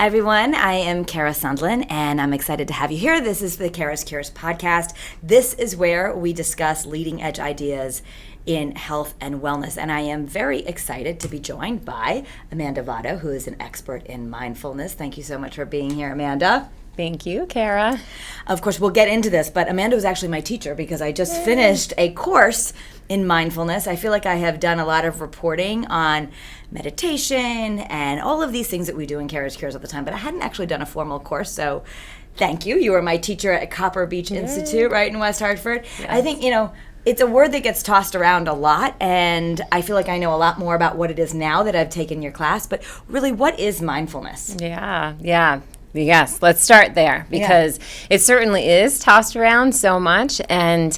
Hi, everyone. I am Kara Sundlin, and I'm excited to have you here. This is the Kara's Cures podcast. This is where we discuss leading edge ideas in health and wellness. And I am very excited to be joined by Amanda Votto, who is an expert in mindfulness. Thank you so much for being here, Amanda. Thank you, Kara. Of course, we'll get into this, but Amanda was actually my teacher because I just finished a course in mindfulness. I feel like I have done a lot of reporting on meditation and all of these things that we do in Kara's Cures all the time, but I hadn't actually done a formal course, so thank you. You were my teacher at Copper Beech Institute, right in West Hartford. Yes. I think, it's a word that gets tossed around a lot, and I feel like I know a lot more about what it is now that I've taken your class, but really, what is mindfulness? Yeah. Yes, let's start there because it certainly is tossed around so much, and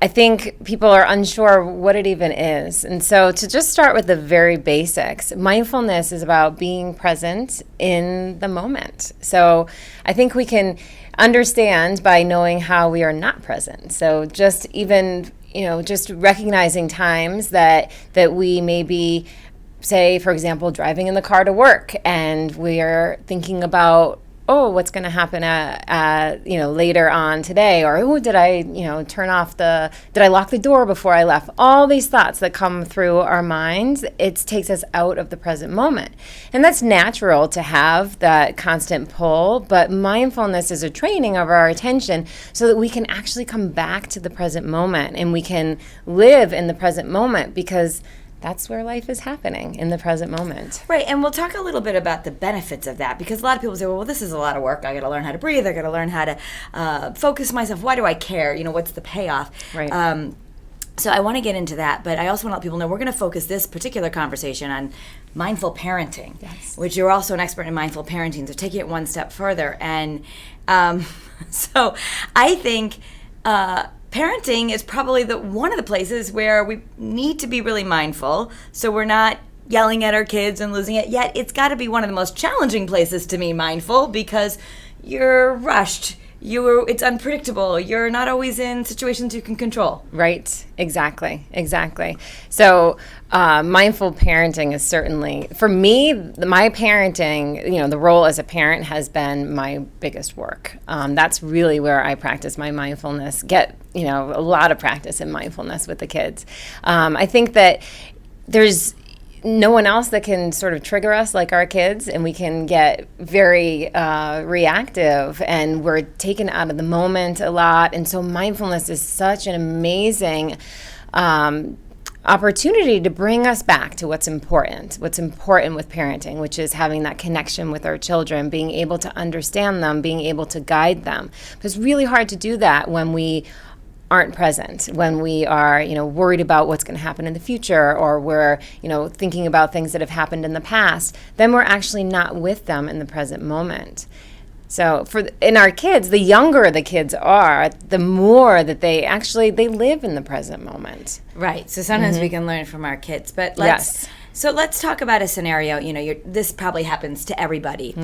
I think people are unsure what it even is. And so to just start with the very basics, mindfulness is about being present in the moment. So I think we can understand by knowing how we are not present. So just even, just recognizing times that we may be, say, for example, driving in the car to work, and we're thinking about, what's going to happen later on today, or did I lock the door before I left? All these thoughts that come through our minds, it takes us out of the present moment. And that's natural to have that constant pull, but mindfulness is a training of our attention so that we can actually come back to the present moment and we can live in the present moment, because that's where life is happening, in the present moment. Right, and we'll talk a little bit about the benefits of that, because a lot of people say, well, this is a lot of work. I got to learn how to breathe. I got to learn how to focus myself. Why do I care? What's the payoff? Right. So I want to get into that, but I also want to let people know we're going to focus this particular conversation on mindful parenting, which you're also an expert in mindful parenting, so taking it one step further. And so I think parenting is probably one of the places where we need to be really mindful, so we're not yelling at our kids and losing it. Yet it's got to be one of the most challenging places to be mindful, because you're rushed. It's unpredictable. You're not always in situations you can control. Right. Exactly. So mindful parenting is certainly, for me, my parenting, the role as a parent has been my biggest work. That's really where I practice my mindfulness, get, a lot of practice in mindfulness with the kids. I think that there's no one else that can sort of trigger us like our kids, and we can get very reactive, and we're taken out of the moment a lot. And so mindfulness is such an amazing opportunity to bring us back to what's important with parenting, which is having that connection with our children, being able to understand them, being able to guide them. But it's really hard to do that when we aren't present, when we are, worried about what's going to happen in the future, or we're, thinking about things that have happened in the past. Then we're actually not with them in the present moment. So in our kids, the younger the kids are, the more that they live in the present moment. Right. So sometimes we can learn from our kids, but let's talk about a scenario. This probably happens to everybody.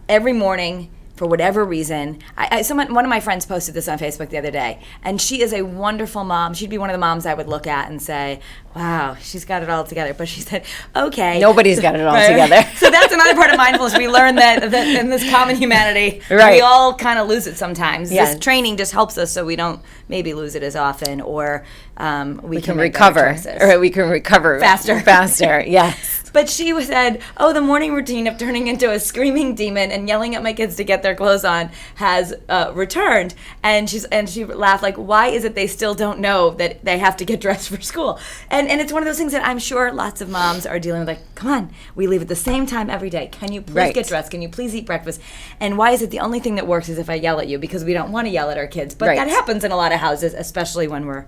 Every morning, for whatever reason, one of my friends posted this on Facebook the other day, and she is a wonderful mom. She'd be one of the moms I would look at and say, wow, she's got it all together. But she said, okay. Nobody's got it all together. So that's another part of mindfulness. We learn that in this common humanity, we all kind of lose it sometimes. Yes. This training just helps us so we don't maybe lose it as often, or we can recover. Or we can recover faster, yes. But she said, the morning routine of turning into a screaming demon and yelling at my kids to get their clothes on has returned. And she laughed, like, why is it they still don't know that they have to get dressed for school? And it's one of those things that I'm sure lots of moms are dealing with, like, come on, we leave at the same time every day. Can you please get dressed? Can you please eat breakfast? And why is it the only thing that works is if I yell at you, because we don't want to yell at our kids. But that happens in a lot of houses, especially when we're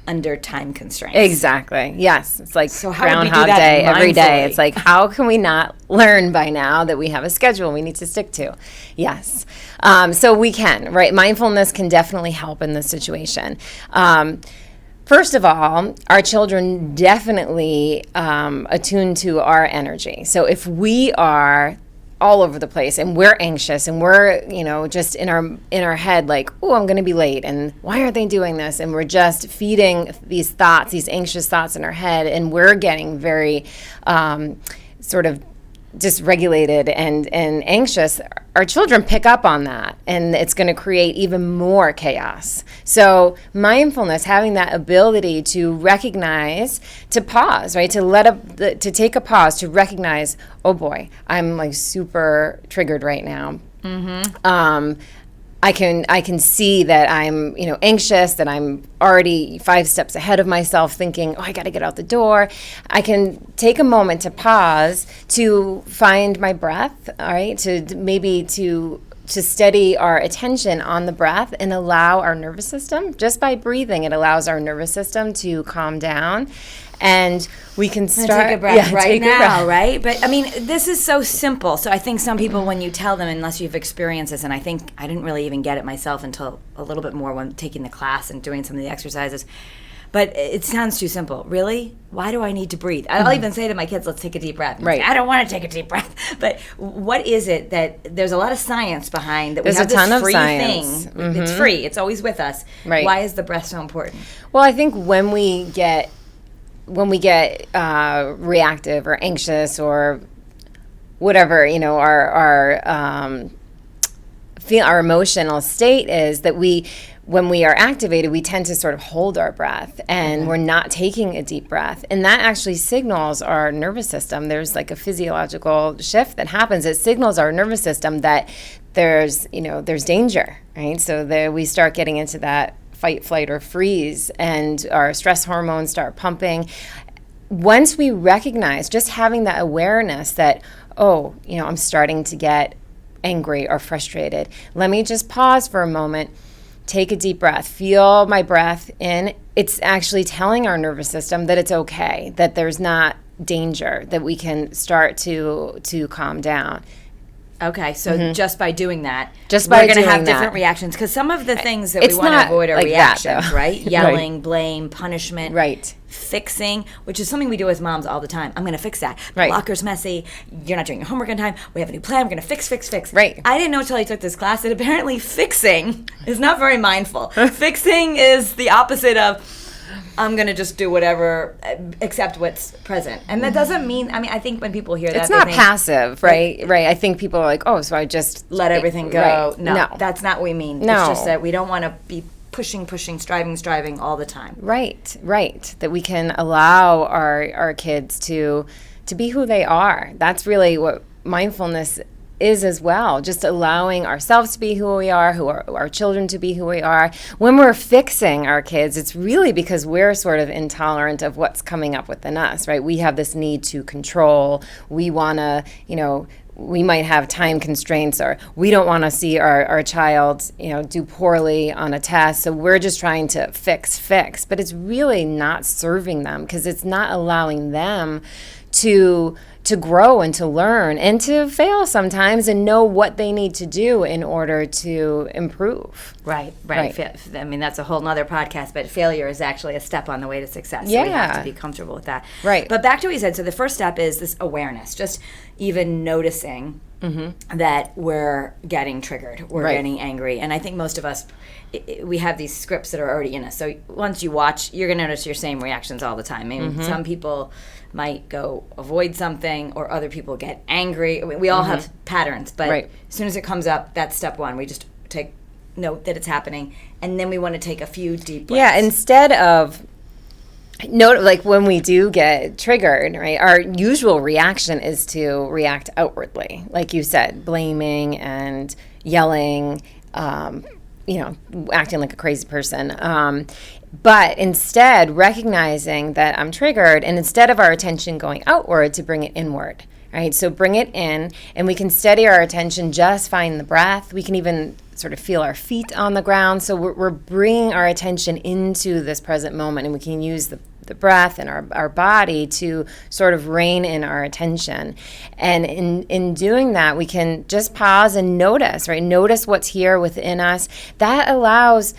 under time constraints. Exactly. Yes. It's like Groundhog Day every day. It's like, how can we not learn by now that we have a schedule we need to stick to? Yes. So we can, right? Mindfulness can definitely help in this situation. First of all, our children definitely attune to our energy. So if we are all over the place and we're anxious and we're, just in our head, like, oh, I'm going to be late, and why are they doing this? And we're just feeding these thoughts, these anxious thoughts in our head, and we're getting very sort of dysregulated and anxious, our children pick up on that, and it's going to create even more chaos. So mindfulness, having that ability to recognize, to pause, right? To take a pause, to recognize, oh boy, I'm like super triggered right now. I can see that I'm, anxious, that I'm already 5 steps ahead of myself thinking, oh, I got to get out the door. I can take a moment to pause, to find my breath, all right, to steady our attention on the breath and allow our nervous system, just by breathing, it allows our nervous system to calm down. And we can start. Take a breath right now, right? But I mean, this is so simple. So I think some people, when you tell them, unless you've experienced this, and I think I didn't really even get it myself until a little bit more when taking the class and doing some of the exercises. But it sounds too simple. Really? Why do I need to breathe? I'll even say to my kids, let's take a deep breath. Right. I don't want to take a deep breath. But what is it that there's a lot of science behind that there's we have a ton this of free science. thing? It's free. It's always with us. Right. Why is the breath so important? Well, I think when we get reactive or anxious or whatever, our emotional state is that when we are activated, we tend to sort of hold our breath and we're not taking a deep breath. And that actually signals our nervous system. There's like a physiological shift that happens. It signals our nervous system that there's danger, right? So we start getting into that fight, flight, or freeze, and our stress hormones start pumping. Once we recognize, just having that awareness that, I'm starting to get angry or frustrated, let me just pause for a moment, take a deep breath, feel my breath in. It's actually telling our nervous system that it's okay, that there's not danger, that we can start to calm down. Okay, so just by doing that, we're going to have different reactions. Because some of the things that we want to avoid are like reactions, right? Yelling, right. Blame, punishment, right? Fixing, which is something we do as moms all the time. I'm going to fix that. Right. The locker's messy. You're not doing your homework on time. We have a new plan. We're going to fix. Right. I didn't know until I took this class that apparently fixing is not very mindful. Fixing is the opposite of I'm going to just do whatever, accept what's present. And that doesn't mean, I think when people hear that, it's not passive, right? Right. I think people are like, oh, so I just let everything go. Right. No, that's not what we mean. No. It's just that we don't want to be pushing, striving all the time. Right. That we can allow our kids to be who they are. That's really what mindfulness is as well, just allowing ourselves to be who we are, our children to be who we are. When we're fixing our kids, it's really because we're sort of intolerant of what's coming up within us, right? We have this need to control. We want to, we might have time constraints, or we don't want to see our child, do poorly on a test. So we're just trying to fix, but it's really not serving them, because it's not allowing them to grow and to learn and to fail sometimes and know what they need to do in order to improve. Right. That's a whole nother podcast, but failure is actually a step on the way to success. Yeah. So we have to be comfortable with that. Right. But back to what you said, so the first step is this awareness, just even noticing that we're getting triggered, we're getting angry. And I think most of us, we have these scripts that are already in us. So once you watch, you're going to notice your same reactions all the time. Some people might go avoid something, or other people get angry. We all have patterns, but as soon as it comes up, that's step one. We just take note that it's happening, and then we want to take a few deep breaths. Yeah, instead of like when we do get triggered, right, our usual reaction is to react outwardly, like you said, blaming and yelling, acting like a crazy person. But instead, recognizing that I'm triggered, and instead of our attention going outward, to bring it inward, right? So bring it in, and we can steady our attention, just find the breath. We can even sort of feel our feet on the ground. So we're bringing our attention into this present moment, and we can use the breath and our body to sort of rein in our attention. And in doing that, we can just pause and notice, right? Notice what's here within us. That allows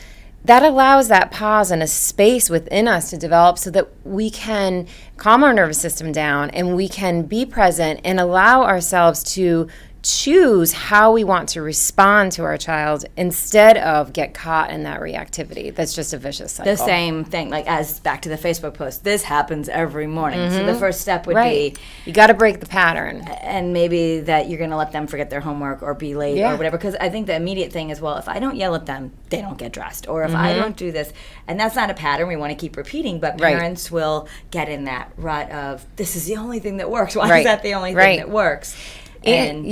that pause and a space within us to develop, so that we can calm our nervous system down, and we can be present and allow ourselves to choose how we want to respond to our child instead of get caught in that reactivity. That's just a vicious cycle. The same thing, like as back to the Facebook post, this happens every morning. So the first step would be, you got to break the pattern. And maybe that you're going to let them forget their homework or be late or whatever. Because I think the immediate thing is, well, if I don't yell at them, they don't get dressed. Or if I don't do this, and that's not a pattern we want to keep repeating, but parents will get in that rut of, this is the only thing that works. Why is that the only thing that works? And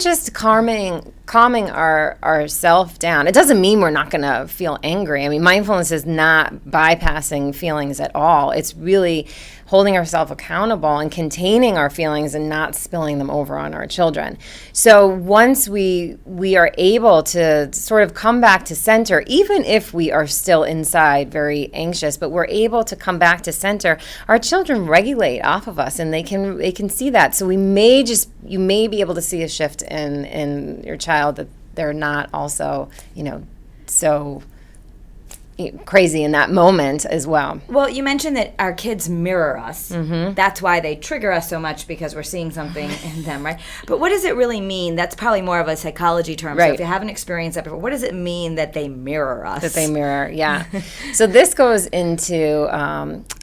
just calming ourself down. It doesn't mean we're not going to feel angry. I mean, mindfulness is not bypassing feelings at all. It's really holding ourselves accountable and containing our feelings and not spilling them over on our children. So once we are able to sort of come back to center, even if we are still inside very anxious, but we're able to come back to center, our children regulate off of us, and they can see that. So you may be able to see a shift in your child, that they're not also, so crazy in that moment as well. Well, you mentioned that our kids mirror us. That's why they trigger us so much, because we're seeing something in them, right? But what does it really mean? That's probably more of a psychology term. So if you haven't experienced that before, what does it mean that they mirror us? That they mirror, yeah. So this goes into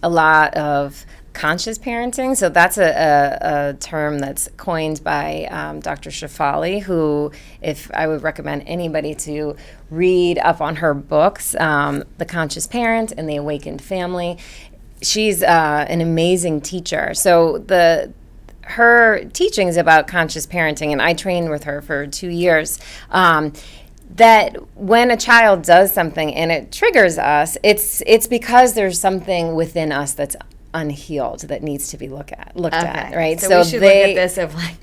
a lot of conscious parenting. So that's a term that's coined by Dr. Shefali, who, if I would recommend anybody to read up on her books, The Conscious Parent and The Awakened Family. She's an amazing teacher. So her teachings about conscious parenting, and I trained with her for 2 years, that when a child does something and it triggers us, it's because there's something within us that's unhealed that needs to be looked at, right? So we should look at this of like,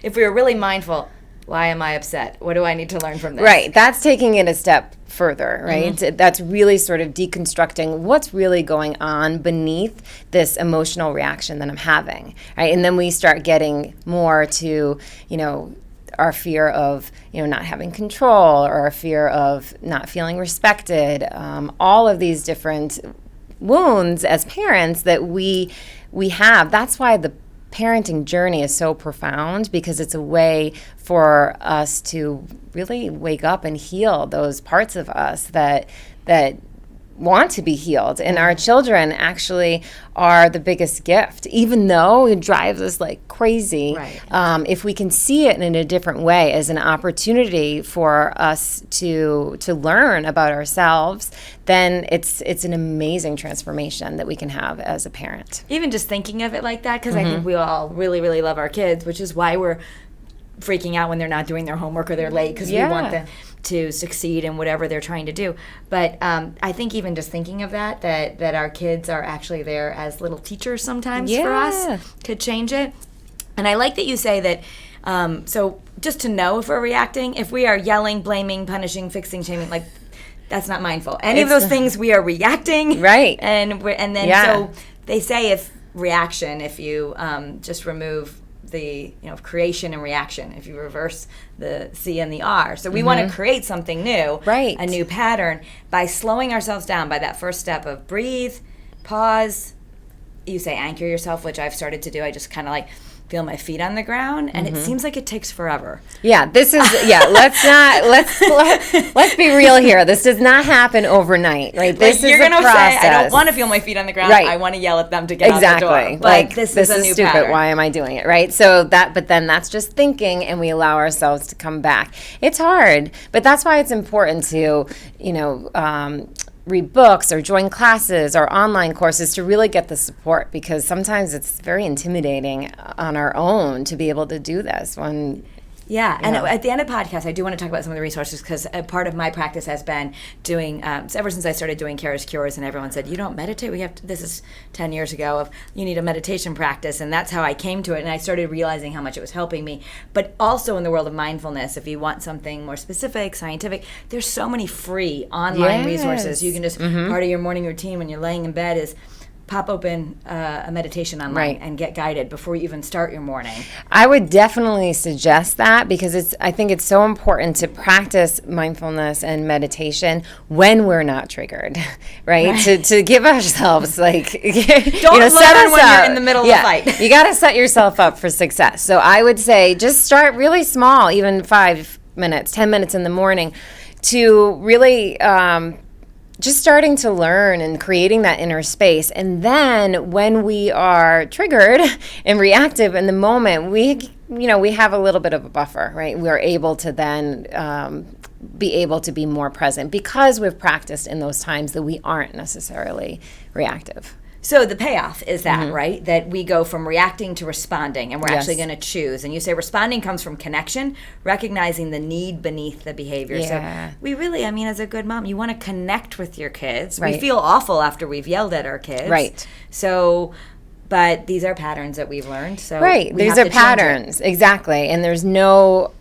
if we were really mindful, why am I upset? What do I need to learn from this? Right. That's taking it a step further, right? That's really sort of deconstructing what's really going on beneath this emotional reaction that I'm having, right? And then we start getting more to, our fear of, not having control, or our fear of not feeling respected, all of these different wounds as parents that we have. That's why the parenting journey is so profound, because it's a way for us to really wake up and heal those parts of us that want to be healed. And our children actually are the biggest gift, even though it drives us like crazy. Right. If we can see it in a different way, as an opportunity for us to learn about ourselves, then it's an amazing transformation that we can have as a parent. Even just thinking of it like that, because I think we all really, really love our kids, which is why we're freaking out when they're not doing their homework or they're late, because we want them to succeed in whatever they're trying to do. But I think even just thinking of that our kids are actually there as little teachers sometimes for us, could change it. And I like that you say that, so just to know if we're reacting, if we are yelling, blaming, punishing, fixing, shaming, like, that's not mindful. Any of those things, we are reacting. Right. And then so they say if you just remove the creation and reaction, if you reverse the C and the R. So we want to create something new, a new pattern, by slowing ourselves down, by that first step of breathe, pause. You say anchor yourself, which I've started to do. I just kind of like feel my feet on the ground, and it seems like it takes forever. Yeah, this is let's be real here. This does not happen overnight, right? This you're is a process. Say, I don't want to feel my feet on the ground. Right. I want to yell at them to get out the door. But like, this is a new stupid. pattern. Why am I doing it, right? So but then that's just thinking, and we allow ourselves to come back. It's hard, but that's why it's important to, read books or join classes or online courses to really get the support, because sometimes it's very intimidating on our own to be able to do this when and at the end of the podcast, I do want to talk about some of the resources, because a part of my practice has been doing, so ever since I started doing Care is Cures, and everyone said, you don't meditate? This is 10 years ago, you need a meditation practice, and that's how I came to it, and I started realizing how much it was helping me. But also in the world of mindfulness, if you want something more specific, scientific, there's so many free online resources. You can just, part of your morning routine when you're laying in bed is pop open a meditation online and get guided before you even start your morning. I would definitely suggest that, because I think it's so important to practice mindfulness and meditation when we're not triggered, right? To give ourselves Don't set learn us when up. you're in the middle of a fight. You got to set yourself up for success. So I would say just start really small, even 5 minutes, 10 minutes in the morning, to really just starting to learn and creating that inner space. And then when we are triggered and reactive in the moment, we have a little bit of a buffer, right? We're able to then be able to be more present because we've practiced in those times that we aren't necessarily reactive. So the payoff is that, right? That we go from reacting to responding, and we're actually going to choose. And you say responding comes from connection, recognizing the need beneath the behavior. Yeah. So we really, as a good mom, you want to connect with your kids. Right. We feel awful after we've yelled at our kids. Right. So, but these are patterns that we've learned. So right, these are patterns, exactly. And there's no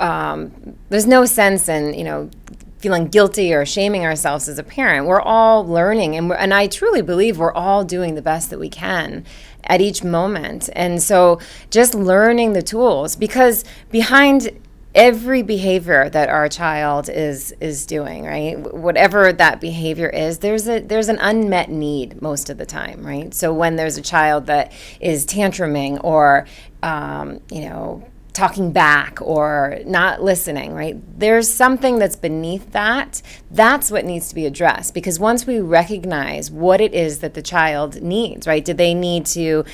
sense in feeling guilty or shaming ourselves as a parent. We're all learning, and I truly believe we're all doing the best that we can at each moment. And so just learning the tools, because behind every behavior that our child is doing, right, whatever that behavior is, there's an unmet need most of the time, right? So when there's a child that is tantruming or talking back or not listening, right? There's something that's beneath that. That's what needs to be addressed, because once we recognize what it is that the child needs, right? Do they need to,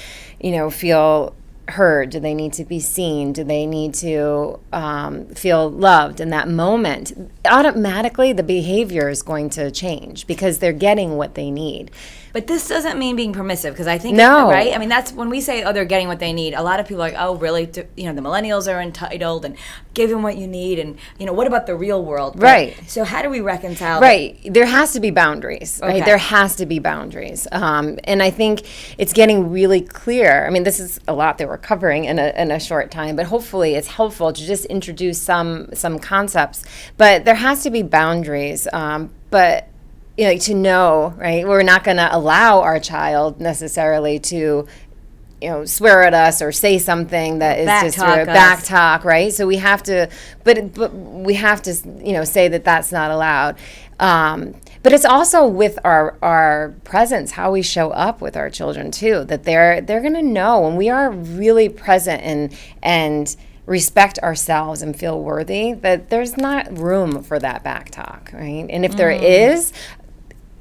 feel heard? Do they need to be seen? Do they need to feel loved in that moment? Automatically, the behavior is going to change because they're getting what they need. But this doesn't mean being permissive, because I think, no. Right? That's when we say, they're getting what they need. A lot of people are like, oh, really? The millennials are entitled and give them what you need. And, what about the real world? Right. So how do we reconcile Right. There has to be boundaries, right? Okay. There has to be boundaries. And I think it's getting really clear. This is a lot that we're covering in a short time, but hopefully it's helpful to just introduce some concepts. But there has to be boundaries. But to know, right, we're not going to allow our child necessarily to, swear at us or say something that is just back talk, right? So we have to, but we have to, say that that's not allowed. But it's also with our presence, how we show up with our children too, that they're going to know when we are really present and respect ourselves and feel worthy, that there's not room for that back talk, right? And if there is,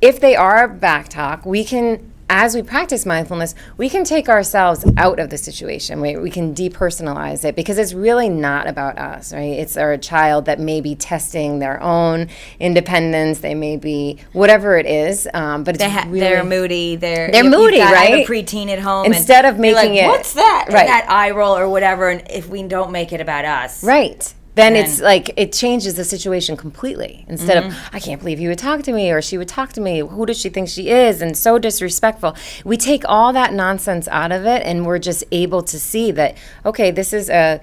if they are back talk, we can, as we practice mindfulness, we can take ourselves out of the situation. We can depersonalize it, because it's really not about us, right? It's our child that may be testing their own independence. They may be whatever it is, but it's they're moody. They're moody, right? I have a preteen at home. Instead of making it, what's that? Right. And that eye roll or whatever. And if we don't make it about us, right. Then it's like it changes the situation completely. Instead of, I can't believe he would talk to me or she would talk to me. Who does she think she is? And so disrespectful. We take all that nonsense out of it, and we're just able to see that, okay, this is a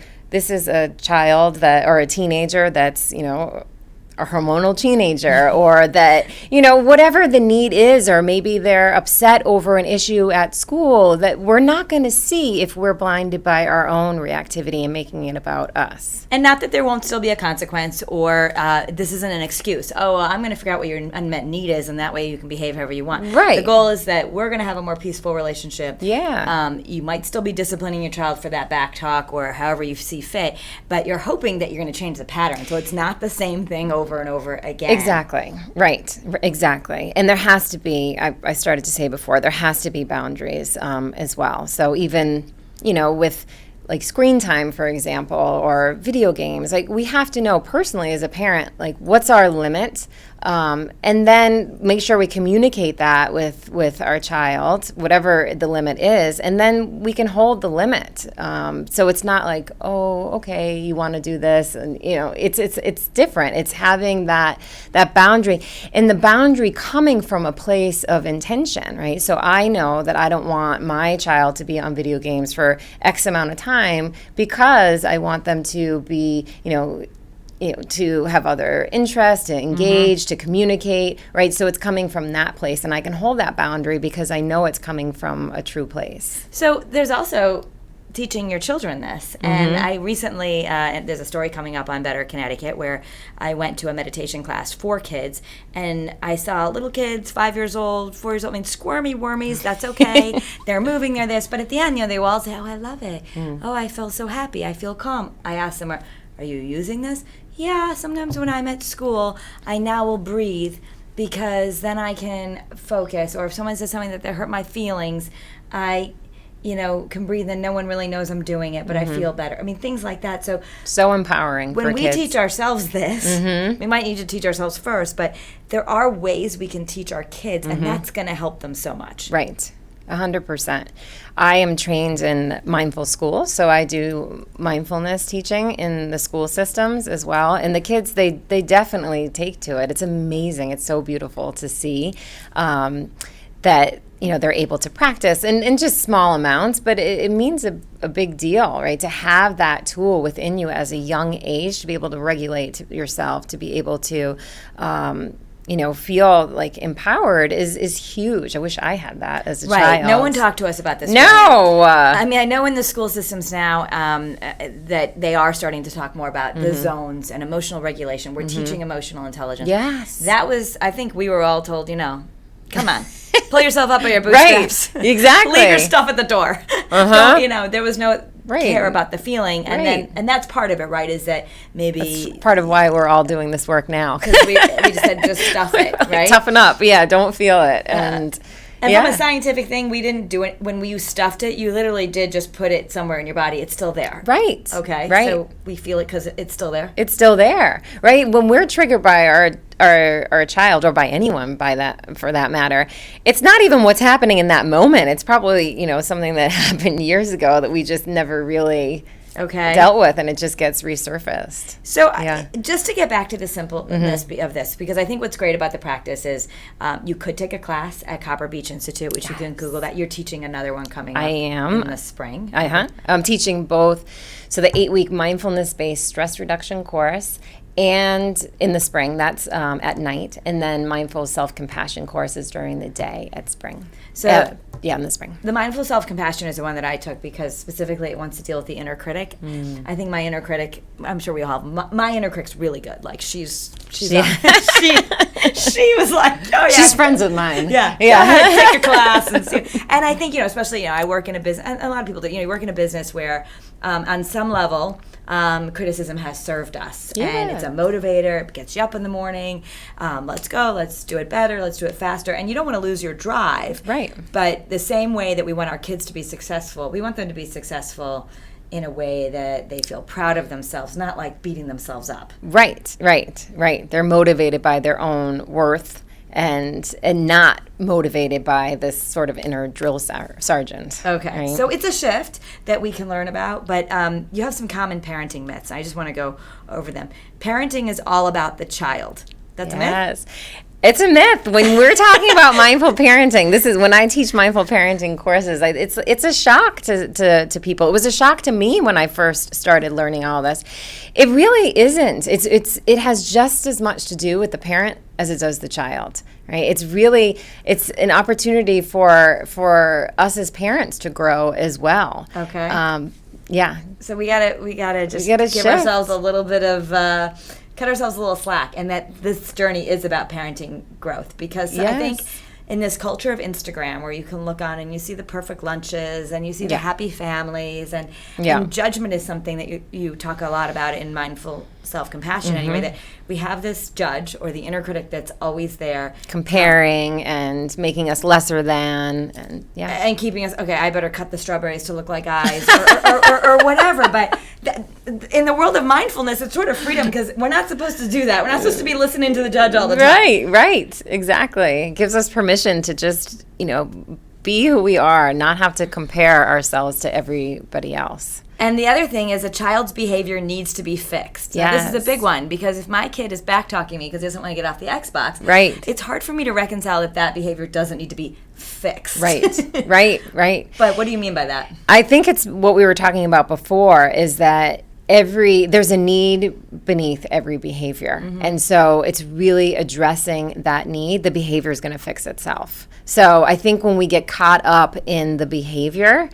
child or a teenager that's, a hormonal teenager, or that, whatever the need is, or maybe they're upset over an issue at school that we're not going to see if we're blinded by our own reactivity and making it about us. And not that there won't still be a consequence, or this isn't an excuse. Oh, well, I'm going to figure out what your unmet need is, and that way you can behave however you want. Right. The goal is that we're going to have a more peaceful relationship. Yeah. You might still be disciplining your child for that back talk or however you see fit, but you're hoping that you're going to change the pattern. So it's not the same thing over and over again. Exactly. Right. Exactly. And there has to be, I started to say before, there has to be boundaries as well. So even, with like screen time, for example, or video games, like we have to know personally as a parent, like what's our limit, and then make sure we communicate that with our child, whatever the limit is, and then we can hold the limit. So it's not like, oh, okay, you want to do this, and it's different. It's having that boundary, and the boundary coming from a place of intention, right? So I know that I don't want my child to be on video games for X amount of time because I want them to be, to have other interests, to engage, to communicate, right? So it's coming from that place, and I can hold that boundary because I know it's coming from a true place. So there's also teaching your children this. And I recently, there's a story coming up on Better Connecticut where I went to a meditation class for kids, and I saw little kids, 5 years old, 4 years old, I mean, squirmy wormies, that's okay. They're moving, they're this. But at the end, they will all say, oh, I love it. Oh, I feel so happy. I feel calm. I asked them, are you using this? Yeah, sometimes when I'm at school, I now will breathe because then I can focus. Or if someone says something that hurt my feelings, I can breathe and no one really knows I'm doing it, but I feel better. I mean, things like that. So empowering for kids. When we teach ourselves this, we might need to teach ourselves first, but there are ways we can teach our kids, and that's going to help them so much. Right. 100%. I am trained in mindful school, so I do mindfulness teaching in the school systems as well. And the kids, they definitely take to it. It's amazing. It's so beautiful to see that they're able to practice in just small amounts, but it means a big deal, right? To have that tool within you as a young age, to be able to regulate yourself, to be able to feel like empowered is huge. I wish I had that as a child. No one talked to us about this. No. I mean, I know in the school systems now that they are starting to talk more about the zones and emotional regulation. We're teaching emotional intelligence. Yes. That was, I think we were all told, come on. Pull yourself up by your bootstraps. Right, exactly. Leave your stuff at the door. Don't, there was no care about the feeling, and that's part of it, right? Is that maybe that's part of why we're all doing this work now, because we just said just stuff it, right? Toughen up, don't feel it, and from a scientific thing, we didn't do it when you stuffed it. You literally did just put it somewhere in your body. It's still there, right? Okay, right. So we feel it because it's still there. It's still there, right? When we're triggered by our child, or by anyone, for that matter, it's not even what's happening in that moment. It's probably something that happened years ago that we just never really dealt with, and it just gets resurfaced. So just to get back to the simpleness of this, because I think what's great about the practice is you could take a class at Copper Beech Institute, which you can Google that. You're teaching another one coming up in the spring. I'm teaching both. So the 8-week mindfulness-based stress reduction course, and in the spring, that's at night, and then mindful self-compassion courses during the day at spring. So in the spring. The mindful self-compassion is the one that I took because specifically it wants to deal with the inner critic. I think my inner critic, I'm sure we all have, my inner critic's really good. Like she was like, oh yeah. She's friends with mine. Yeah. Take a class and see. And I think, especially, I work in a business, and a lot of people do, you work in a business where on some level, criticism has served us, and it's a motivator. It gets you up in the morning. Let's go. Let's do it better. Let's do it faster. And you don't want to lose your drive, right? But the same way that we want our kids to be successful, we want them to be successful in a way that they feel proud of themselves, not like beating themselves up. Right. They're motivated by their own worth, and not motivated by this sort of inner drill sergeant. Okay, right? So it's a shift that we can learn about, but you have some common parenting myths. I just want to go over them. Parenting is all about the child. That's a myth? Yes. It's a myth. When we're talking about mindful parenting, this is when I teach mindful parenting courses. It's a shock to people. It was a shock to me when I first started learning all this. It really isn't. It has just as much to do with the parent as it does the child, right? It's an opportunity for us as parents to grow as well. Okay. So we gotta just give shift. ourselves a little bit of. Cut ourselves a little slack, and that this journey is about parenting growth, because I think in this culture of Instagram where you can look on and you see the perfect lunches and you see the happy families, and judgment is something that you talk a lot about in mindful self-compassion anyway, that we have this judge or the inner critic that's always there comparing and making us lesser than, and keeping us, I better cut the strawberries to look like eyes or whatever. But in the world of mindfulness, it's sort of freedom, because we're not supposed to do that. We're not supposed to be listening to the judge all the time. Right, exactly. It gives us permission to just, be who we are, not have to compare ourselves to everybody else. And the other thing is a child's behavior needs to be fixed. Now, this is a big one, because if my kid is back-talking me because he doesn't want to get off the Xbox, it's hard for me to reconcile that behavior doesn't need to be fixed. Right. But what do you mean by that? I think it's what we were talking about before, is that there's a need beneath every behavior. And so it's really addressing that need. The behavior is going to fix itself. So I think when we get caught up in the behavior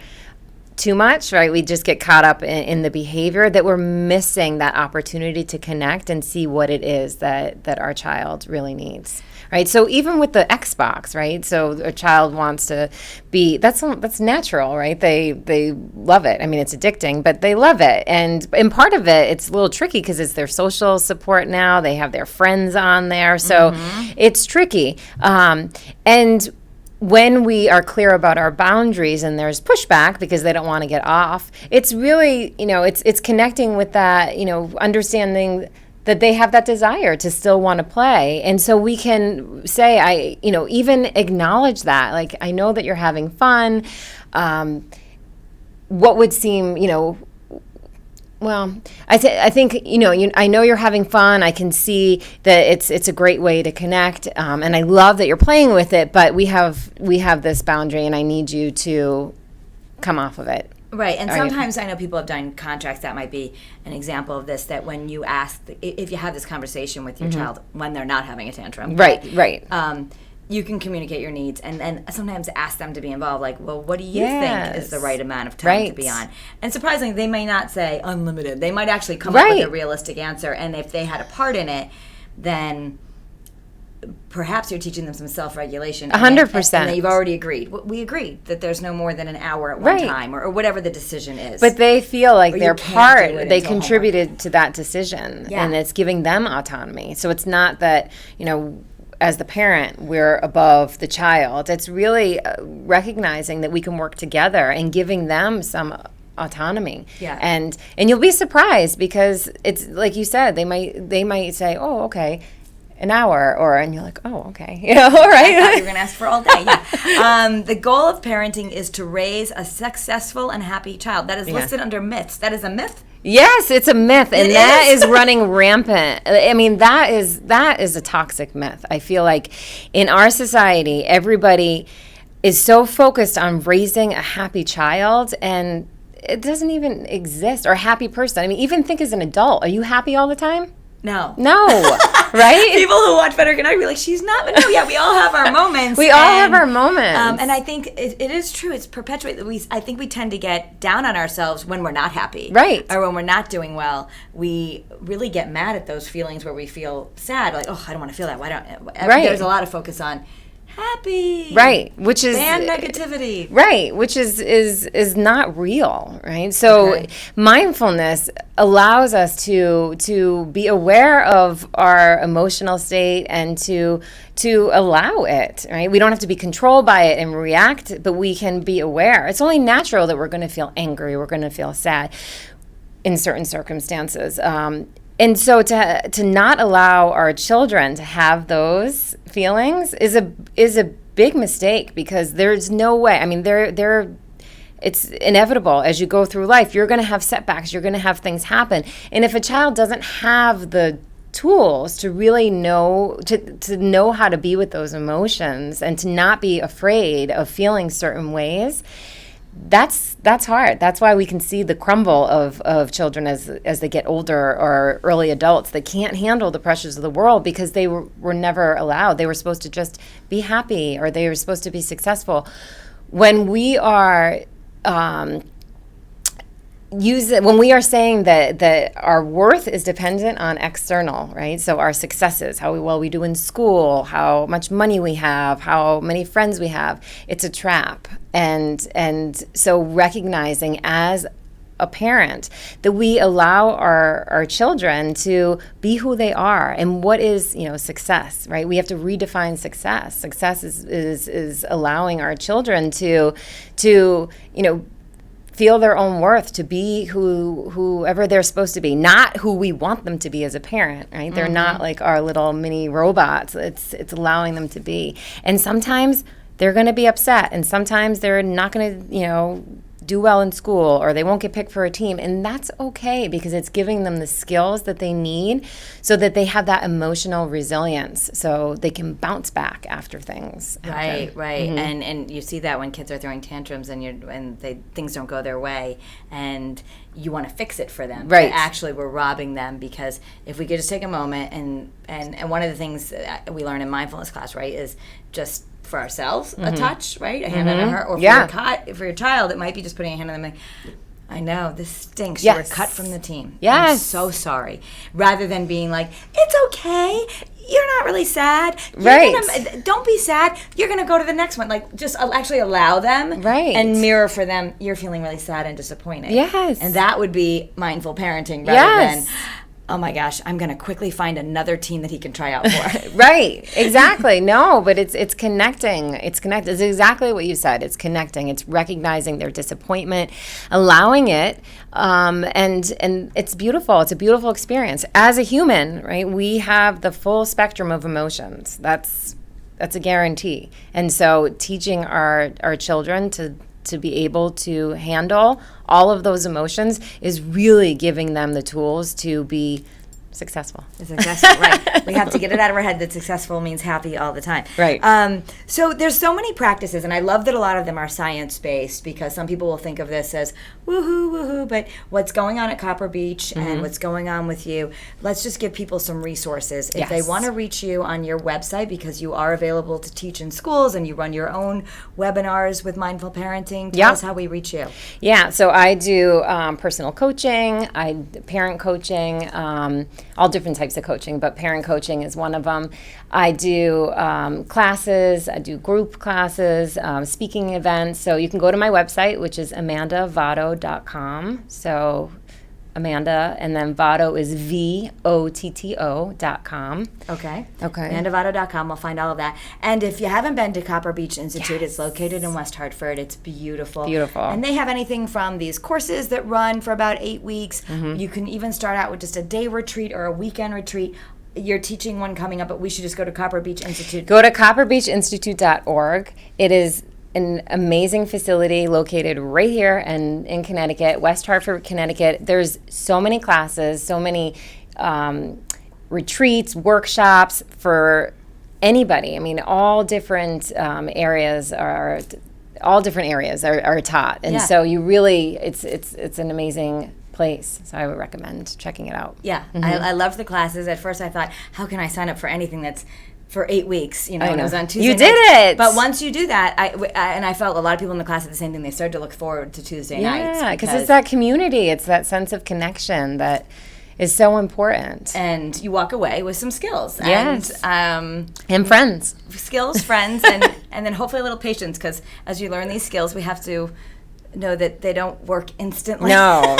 too much, right, we just get caught up in the behavior, that we're missing that opportunity to connect and see what it is that our child really needs. Right, so even with the Xbox, right? So a child wants to be, that's natural, right? They love it. I mean, it's addicting, but they love it. And part of it, it's a little tricky because it's their social support now. They have their friends on there, so it's tricky. And when we are clear about our boundaries and there's pushback because they don't want to get off, it's really, it's connecting with that, understanding that they have that desire to still want to play. And so we can say, even acknowledge that, like, I know that you're having fun. What would seem, well, I think, I know you're having fun. I can see that it's a great way to connect. And I love that you're playing with it, but we have this boundary and I need you to come off of it. Right, and sometimes I know people have done contracts. That might be an example of this, that when you ask, if you have this conversation with your child when they're not having a tantrum. Right. You can communicate your needs and then sometimes ask them to be involved. Like, well, what do you think is the right amount of time to be on? And surprisingly, they may not say unlimited. They might actually come up with a realistic answer. And if they had a part in it, then perhaps you're teaching them some self-regulation. 100%. And they've already agreed. We agreed that there's no more than an hour at one time or whatever the decision is. But they feel like their part, they contributed to that decision. Yeah. And it's giving them autonomy. So it's not that, as the parent, we're above the child. It's really recognizing that we can work together and giving them some autonomy. Yeah. And you'll be surprised because it's like you said, they might say, oh, okay, an hour, and you're like, oh, okay, all right. I thought you were going to ask for all day. Yeah. The goal of parenting is to raise a successful and happy child. That is listed under myths. That is a myth. Yes, it's a myth, and that is running rampant. I mean, that is a toxic myth. I feel like in our society, everybody is so focused on raising a happy child, and it doesn't even exist, or a happy person. I mean, even think as an adult, are you happy all the time? No, right? People who watch Better Connect be like, she's not. No, yeah, we all have our moments. We all have our moments. And I think it is true. It's perpetuated. I think we tend to get down on ourselves when we're not happy. Right. Or when we're not doing well. We really get mad at those feelings where we feel sad. Like, oh, I don't want to feel that. Why don't? Right. There's a lot of focus on happy. Right. Which is ban negativity. Right. Which is not real. Right. So mindfulness allows us to be aware of our emotional state and to allow it. Right. We don't have to be controlled by it and react, but we can be aware. It's only natural that we're going to feel angry. We're going to feel sad in certain circumstances. And so to not allow our children to have those feelings is a big mistake, because there's no way. I mean, it's inevitable as you go through life. You're going to have setbacks. You're going to have things happen. And if a child doesn't have the tools to really know to know how to be with those emotions and to not be afraid of feeling certain ways, that's hard. That's why we can see the crumble of children as they get older, or early adults that can't handle the pressures of the world because they were never allowed. They were supposed to just be happy, or they were supposed to be successful. When we are when we are saying that our worth is dependent on external, right? So our successes, how well we do in school, how much money we have, how many friends we have, it's a trap. And so recognizing as a parent that we allow our children to be who they are, and what is success, right? We have to redefine success. Success is allowing our children to feel their own worth, to be whoever they're supposed to be, not who we want them to be as a parent, right? They're not like our little mini robots. It's allowing them to be. And sometimes they're going to be upset, and sometimes they're not going to, do well in school or they won't get picked for a team. And that's okay because it's giving them the skills that they need so that they have that emotional resilience so they can bounce back after things happen. Right. And you see that when kids are throwing tantrums and things don't go their way and you want to fix it for them. Right. But actually, we're robbing them because if we could just take a moment and one of the things that we learn in mindfulness class, right, is just for ourselves a touch, right, a hand on a heart, or for your child, it might be just putting a hand on them. Like, I know this stinks. Yes. You were cut from the team. Yes. I'm so sorry. Rather than being like, it's okay. You're not really sad. Don't be sad. You're going to go to the next one. Like, just actually allow them and mirror for them, you're feeling really sad and disappointed. Yes. And that would be mindful parenting rather than, oh my gosh, I'm going to quickly find another team that he can try out for. Right, exactly. No, but it's connecting. It's connected. It's exactly what you said. It's connecting. It's recognizing their disappointment, allowing it, and it's beautiful. It's a beautiful experience. As a human, right, we have the full spectrum of emotions. That's a guarantee. And so teaching our children to be able to handle all of those emotions is really giving them the tools to be successful. Successful, right. We have to get it out of our head that successful means happy all the time. Right. So there's so many practices, and I love that a lot of them are science-based because some people will think of this as woohoo, but what's going on at Copper Beech and what's going on with you, let's just give people some resources. If they want to reach you on your website, because you are available to teach in schools and you run your own webinars with mindful parenting, tell us how we reach you. Yeah, so I do personal coaching, parent coaching, all different types of coaching, but parent coaching is one of them. I do classes, I do group classes, speaking events. So you can go to my website, which is amandavotto.com. So Amanda, and then Votto is VOTTO.com. Okay. Okay. AmandaVotto.com. We'll find all of that. And if you haven't been to Copper Beech Institute, it's located in West Hartford. It's beautiful. Beautiful. And they have anything from these courses that run for about 8 weeks. You can even start out with just a day retreat or a weekend retreat. You're teaching one coming up, but we should just go to Copper Beech Institute. Go to copperbeechinstitute.org. It is an amazing facility located right here in Connecticut, West Hartford, Connecticut. There's so many classes, so many retreats, workshops for anybody. I mean, all different areas are taught, and so you really, it's an amazing place. So I would recommend checking it out. Yeah, I loved the classes. At first, I thought, how can I sign up for anything that's for 8 weeks, and it was on Tuesday You nights. did it! But once you do that, I felt a lot of people in the class did the same thing. They started to look forward to Tuesday nights. Yeah, because it's that community. It's that sense of connection that is so important. And you walk away with some skills. Yes. And friends. Skills, friends, and then hopefully a little patience, because as you learn these skills, we have to know that they don't work instantly. No.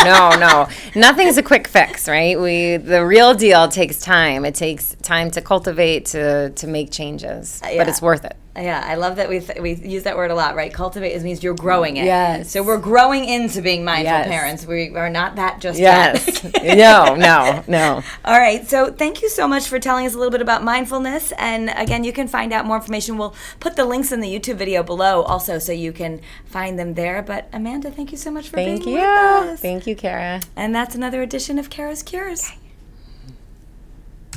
Nothing's a quick fix, right? The real deal takes time. It takes time to cultivate, to make changes, but it's worth it. Yeah, I love that we use that word a lot, right? Cultivate means you're growing it. Yes. So we're growing into being mindful parents. We are not that just yet. No. All right. So thank you so much for telling us a little bit about mindfulness. And again, you can find out more information. We'll put the links in the YouTube video below also, so you can find them there. But Amanda, thank you so much for being with us. Thank you, Kara. And that's another edition of Kara's Cures.